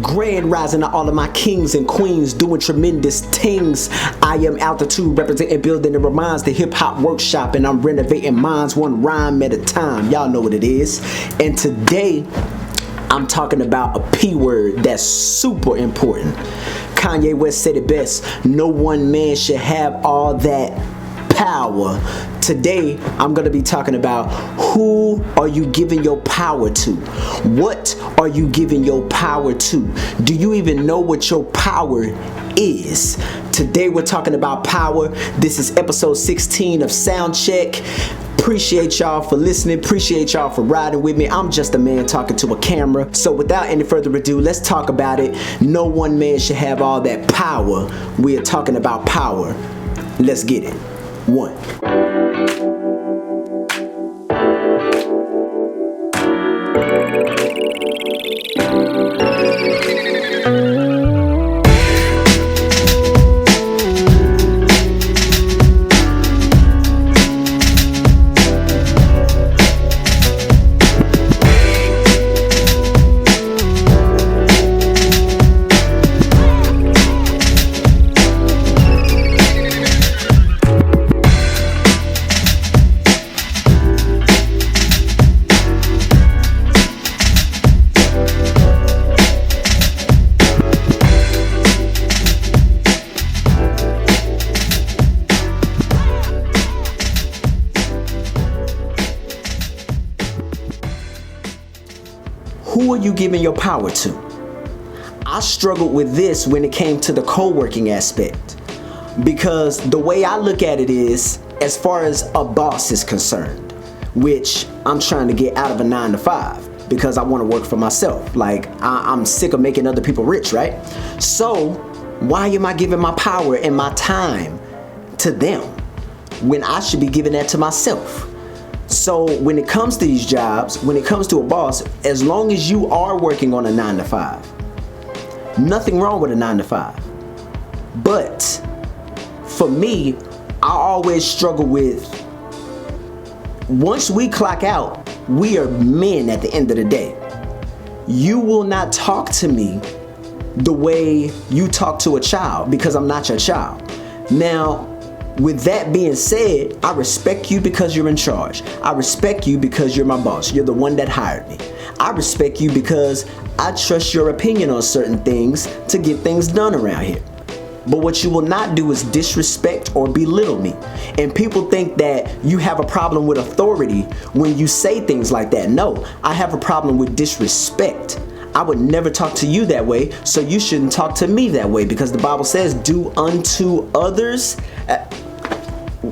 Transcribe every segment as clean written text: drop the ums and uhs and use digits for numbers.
Grand rising to all of my kings and queens doing tremendous things. I am Altitude representing building and reminds the hip hop workshop, and I'm renovating minds one rhyme at a time. Y'all know what it is. And today I'm talking about a P word that's super important. Kanye West said it best: no one man should have all that power. Today I'm going to be talking about who are you giving your power to? What are you giving your power to? Do you even know what your power is? Today we're talking about power. This is episode 16 of Soundcheck. Appreciate y'all for listening. Appreciate y'all for riding with me. I'm just a man talking to a camera. So without any further ado, let's talk about it. No one man should have all that power. We are talking about power. Let's get it. 1. Who are you giving your power to? I struggled with this when it came to the co-working aspect, because the way I look at it is, as far as a boss is concerned, which I'm trying to get out of a 9-to-5 because I want to work for myself. Like, I'm sick of making other people rich, right? So why am I giving my power and my time to them when I should be giving that to myself? So when it comes to these jobs, when it comes to a boss, as long as you are working on a 9-to-5, nothing wrong with a 9-to-5. But for me, I always struggle with, once we clock out, we are men at the end of the day. You will not talk to me the way you talk to a child because I'm not your child. Now, with that being said, I respect you because you're in charge. I respect you because you're my boss. You're the one that hired me. I respect you because I trust your opinion on certain things to get things done around here. But what you will not do is disrespect or belittle me. And people think that you have a problem with authority when you say things like that. No, I have a problem with disrespect. I would never talk to you that way, so you shouldn't talk to me that way, because the Bible says, do unto others.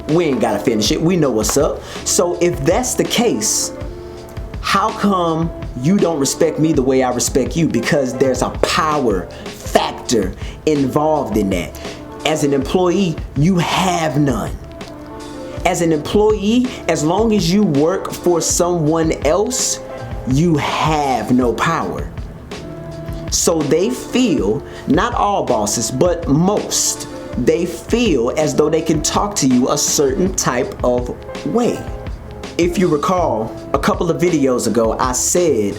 We ain't gotta finish it. We know what's up. So if that's the case, how come you don't respect me the way I respect you? Because there's a power factor involved in that. As an employee, you have none. As an employee, as long as you work for someone else, you have no power. So they feel, not all bosses, but most, they feel as though they can talk to you a certain type of way. If you recall, a couple of videos ago, I said,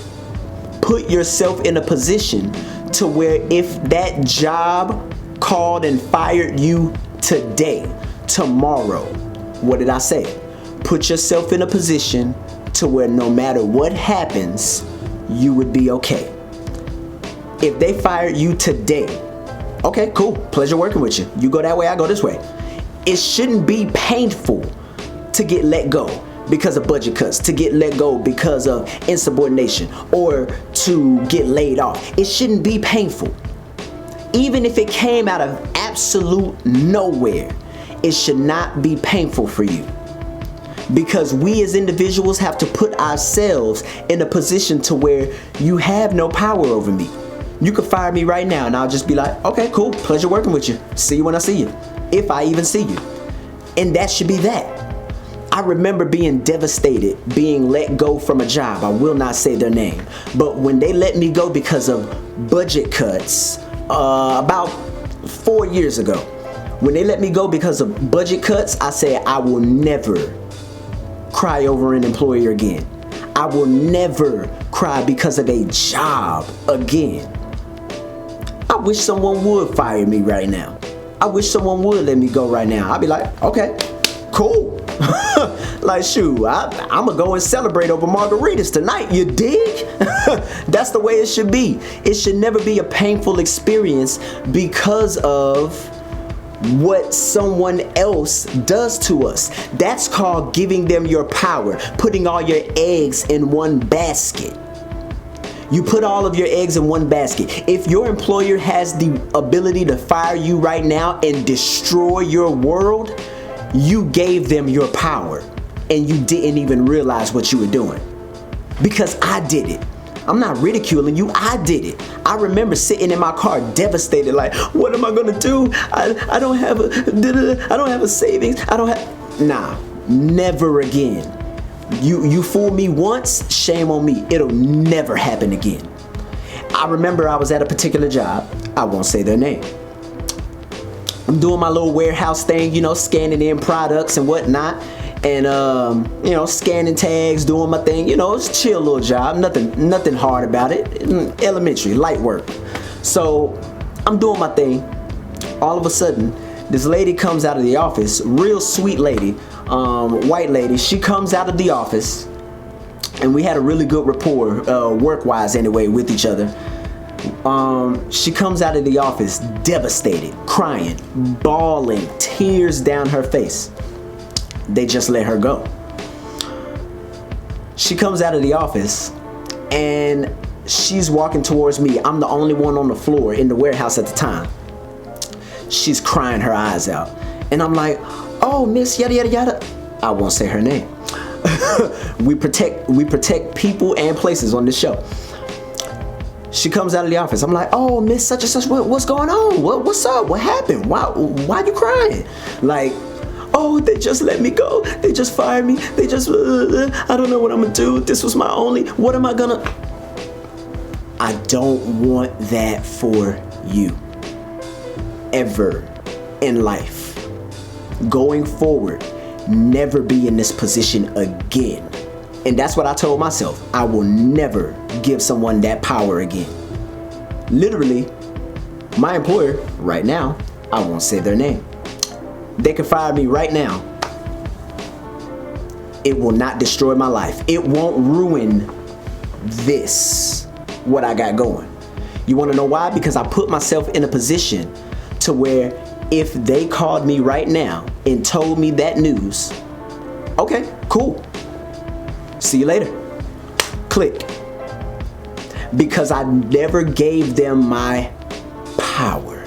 put yourself in a position to where if that job called and fired you today, tomorrow, what did I say? Put yourself in a position to where no matter what happens, you would be okay. If they fired you today, okay, cool, pleasure working with you. You go that way, I go this way. It shouldn't be painful to get let go because of budget cuts, to get let go because of insubordination, or to get laid off. It shouldn't be painful. Even if it came out of absolute nowhere, it should not be painful for you. Because we as individuals have to put ourselves in a position to where you have no power over me. You could fire me right now and I'll just be like, okay, cool, pleasure working with you. See you when I see you, if I even see you. And that should be that. I remember being devastated, being let go from a job. I will not say their name. But when they let me go because of budget cuts, about 4 years ago, when they let me go because of budget cuts, I said, I will never cry over an employer again. I will never cry because of a job again. I wish someone would fire me right now. I wish someone would let me go right now. I'd be like, okay, cool. Like, shoot, I'm gonna go and celebrate over margaritas tonight, you dig? That's the way it should be. It should never be a painful experience because of what someone else does to us. That's called giving them your power, putting all your eggs in one basket. You put all of your eggs in one basket. If your employer has the ability to fire you right now and destroy your world, you gave them your power and you didn't even realize what you were doing. Because I did it. I'm not ridiculing you. I did it. I remember sitting in my car devastated, like, what am I gonna do? I don't have a savings. Nah, never again. You fool me once, shame on me. It'll never happen again. I remember I was at a particular job. I won't say their name. I'm doing my little warehouse thing, scanning in products and whatnot. And, scanning tags, doing my thing. It's a chill little job. Nothing hard about it. Elementary, light work. So I'm doing my thing. All of a sudden, this lady comes out of the office, real sweet lady, white lady. She comes out of the office, and we had a really good rapport, work-wise anyway, with each other. She comes out of the office devastated, crying, bawling, tears down her face. They just let her go. She comes out of the office and she's walking towards me. I'm the only one on the floor in the warehouse at the time. She's crying her eyes out. And I'm like, oh, Miss yada yada yada. I won't say her name. We protect people and places on this show. She comes out of the office. I'm like, oh, Miss such and such, what's going on? What's up? What happened? Why you crying? Like, oh, they just let me go. They just fired me. They just, I don't know what I'm gonna do. This was my only, what am I gonna? I don't want that for you. Ever in life. Going forward, never be in this position again. And that's what I told myself. I will never give someone that power again. Literally, my employer right now, I won't say their name. They can fire me right now. It will not destroy my life. It won't ruin this, what I got going. You want to know why? Because I put myself in a position to where if they called me right now and told me that news, okay, cool. See you later. Click. Because I never gave them my power.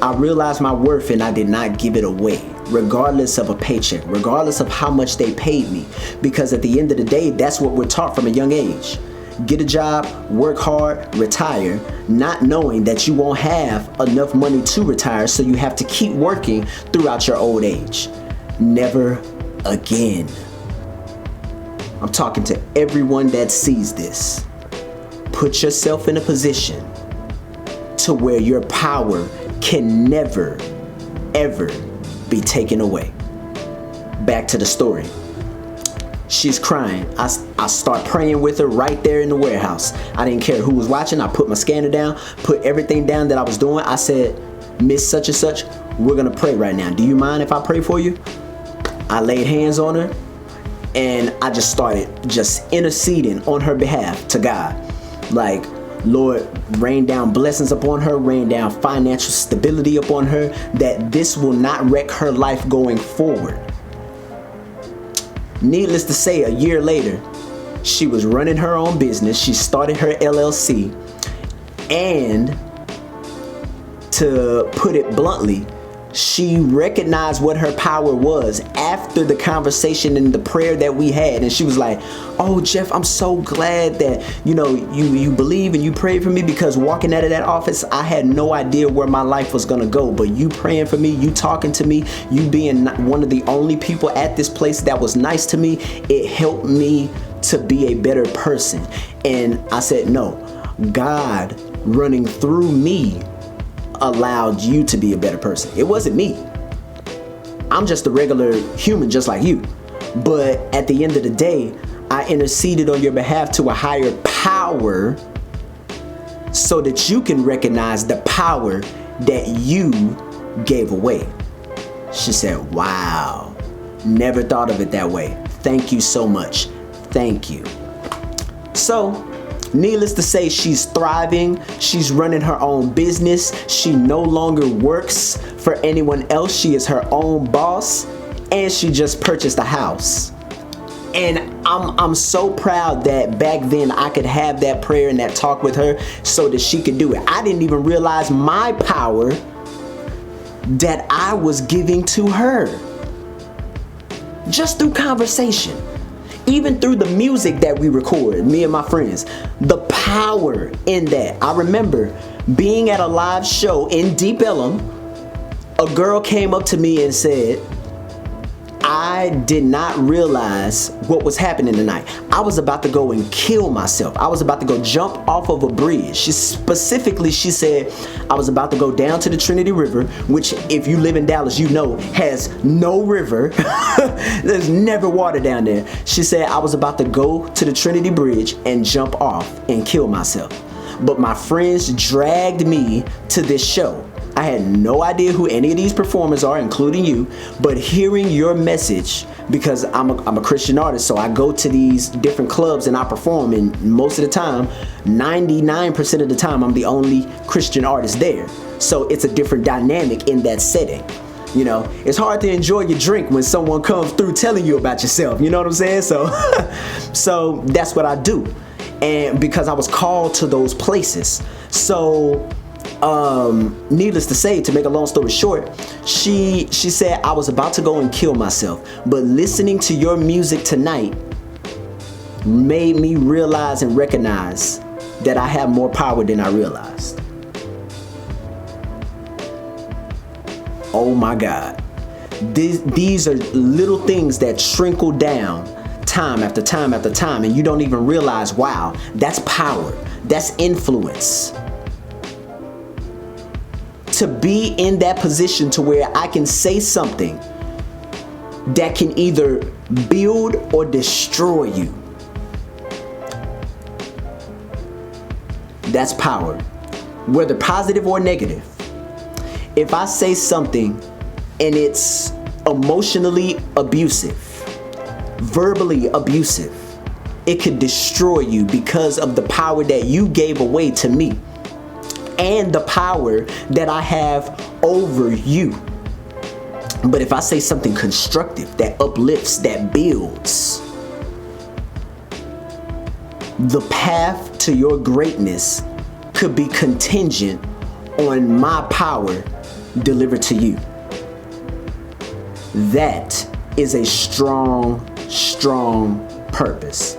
I realized my worth and I did not give it away, regardless of a paycheck, regardless of how much they paid me. Because at the end of the day, that's what we're taught from a young age. Get a job, work hard, retire, not knowing that you won't have enough money to retire, so you have to keep working throughout your old age. Never again. I'm talking to everyone that sees this. Put yourself in a position to where your power can never, ever be taken away. Back to the story. She's crying. I start praying with her right there in the warehouse. I didn't care who was watching. I put my scanner down, put everything down that I was doing. I said, Miss such and such, we're gonna pray right now. Do you mind if I pray for you? I laid hands on her and I just started interceding on her behalf to God. Like, Lord, rain down blessings upon her, rain down financial stability upon her, that this will not wreck her life going forward. Needless to say, a year later, she was running her own business. She started her LLC. And to put it bluntly, she recognized what her power was after the conversation and the prayer that we had. And she was like, oh, Jeff, I'm so glad that, you believe and you prayed for me, because walking out of that office, I had no idea where my life was going to go. But you praying for me, you talking to me, you being one of the only people at this place that was nice to me, it helped me to be a better person. And I said, no, God running through me allowed you to be a better person. It wasn't me. I'm just a regular human just like you. But at the end of the day, I interceded on your behalf to a higher power so that you can recognize the power that you gave away. She said, wow, never thought of it that way. Thank you so much. Thank you. So, needless to say, she's thriving. She's running her own business. She no longer works for anyone else. She is her own boss, and she just purchased a house. And I'm so proud that back then I could have that prayer and that talk with her so that she could do it. I didn't even realize my power that I was giving to her just through conversation. Even through the music that we record, me and my friends, the power in that. I remember being at a live show in Deep Ellum. A girl came up to me and said, I did not realize what was happening tonight. I was about to go and kill myself. I was about to go jump off of a bridge. She said, I was about to go down to the Trinity River, which if you live in Dallas, you know, has no river. There's never water down there. She said, I was about to go to the Trinity Bridge and jump off and kill myself. But my friends dragged me to this show. I had no idea who any of these performers are, including you, but hearing your message, because I'm a Christian artist, so I go to these different clubs and I perform, and most of the time, 99% of the time, I'm the only Christian artist there. So it's a different dynamic in that setting. You know, it's hard to enjoy your drink when someone comes through telling you about yourself. You know what I'm saying? So that's what I do. And because I was called to those places. So needless to say, to make a long story short, she said, I was about to go and kill myself, but listening to your music tonight made me realize and recognize that I have more power than I realized. Oh my God. These are little things that trickle down time after time after time, and you don't even realize, wow, that's power, that's influence. To be in that position to where I can say something that can either build or destroy you. That's power, whether positive or negative. If I say something and it's emotionally abusive, verbally abusive, it could destroy you because of the power that you gave away to me and the power that I have over you. But if I say something constructive, that uplifts, that builds, the path to your greatness could be contingent on my power delivered to you. That is a strong, strong purpose.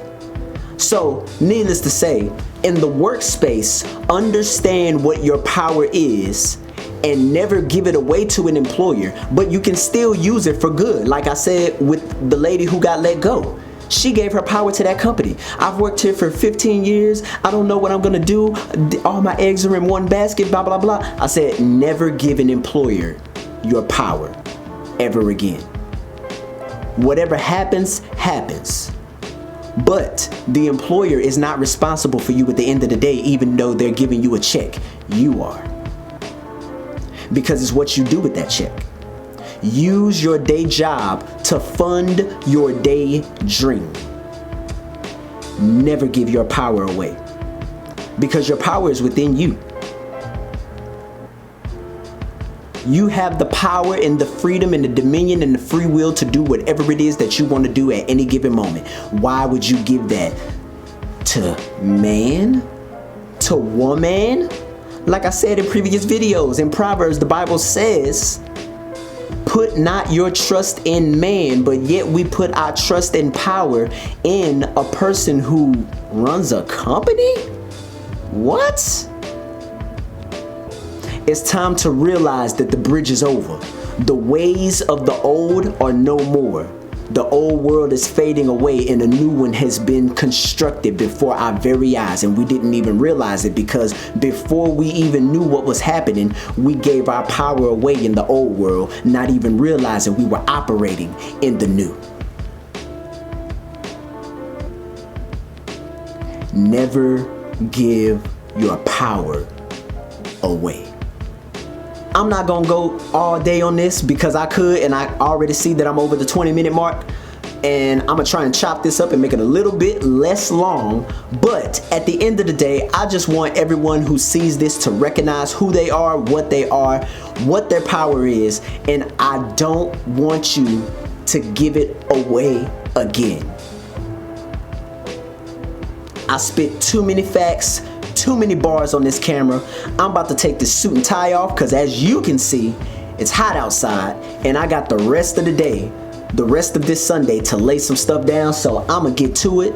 So, needless to say, in the workspace, understand what your power is and never give it away to an employer, but you can still use it for good. Like I said with the lady who got let go. She gave her power to that company. I've worked here for 15 years. I don't know what I'm gonna do. All my eggs are in one basket, blah, blah, blah. I said, never give an employer your power ever again. Whatever happens, happens. But the employer is not responsible for you at the end of the day, even though they're giving you a check. You are. Because it's what you do with that check. Use your day job to fund your day dream. Never give your power away, because your power is within you. You have the power and the freedom and the dominion and the free will to do whatever it is that you want to do at any given moment. Why would you give that to man, to woman? Like I said in previous videos, in Proverbs, the Bible says, put not your trust in man, but yet we put our trust and power in a person who runs a company? What? It's time to realize that the bridge is over. The ways of the old are no more. The old world is fading away and a new one has been constructed before our very eyes, and we didn't even realize it, because before we even knew what was happening, we gave our power away in the old world, not even realizing we were operating in the new. Never give your power away. I'm not gonna go all day on this because I could, and I already see that I'm over the 20-minute mark. And I'm gonna try and chop this up and make it a little bit less long. But at the end of the day, I just want everyone who sees this to recognize who they are, what their power is, and I don't want you to give it away again. I spit too many facts, too many bars on this camera. I'm about to take this suit and tie off because as you can see, it's hot outside and I got the rest of the day, the rest of this Sunday to lay some stuff down, so I'm gonna get to it.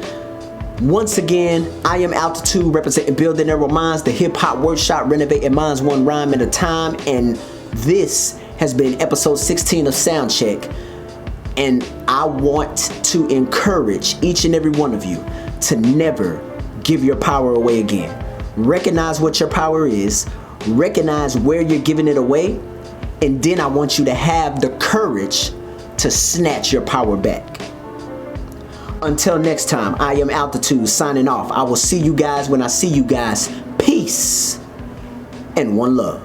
Once again, I am Altitude, representing Building Narrow Minds, the hip hop workshop, renovating minds one rhyme at a time, and this has been episode 16 of Soundcheck. And I want to encourage each and every one of you to never give your power away again. Recognize what your power is, recognize where you're giving it away, and then I want you to have the courage to snatch your power back. Until next time, I am Altitude signing off. I will see you guys when I see you guys. Peace and one love.